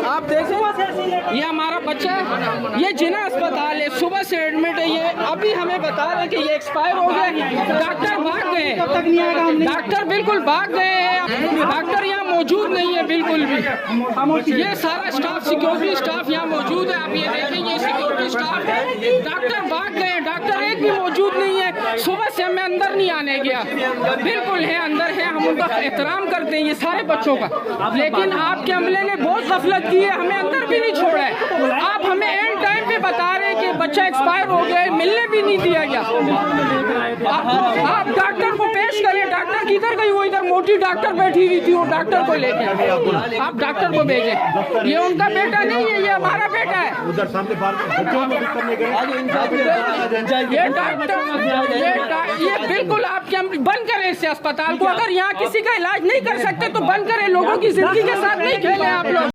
आप देखें, ये हमारा बच्चा है, ये जिना अस्पताल है, सुबह से एडमिट है। ये अभी हमें बता रहे हैं कि ये एक्सपायर हो गया। डॉक्टर भाग गए, डॉक्टर बिल्कुल भाग गए हैं। डॉक्टर यहाँ मौजूद नहीं है बिल्कुल भी। ये सारा स्टाफ, सिक्योरिटी स्टाफ यहाँ मौजूद है। आप ये देखें, ये सिक्योरिटी स्टाफ है। डॉक्टर भाग गए, डॉक्टर एक भी मौजूद नहीं है। सुबह से हमें अंदर नहीं आने गया, बिल्कुल है अंदर है। हम उनका एहतराम करते हैं ये सारे बच्चों का, लेकिन आपके अमले ने बहुत गफलत की है, हमें अंदर भी नहीं छोड़ा है। आप हमें एंड टाइम पे बता रहे हैं कि बच्चा एक्सपायर हो गया है, मिलने भी नहीं दिया गया। आप डॉक्टर को पेश करें। डॉक्टर किधर गई? वो इधर मोटी डॉक्टर बैठी हुई थी, वो डॉक्टर को लेके आप डॉक्टर को भेजें। ये उनका बेटा नहीं है, ये हमारा बेटा है। ये डॉक्टर, ये बिल्कुल आपके बंद करें इस अस्पताल को। अगर यहाँ किसी का इलाज नहीं कर सकते तो बंद करें। लोगों की जिंदगी के साथ नहीं खेलें आप लोग।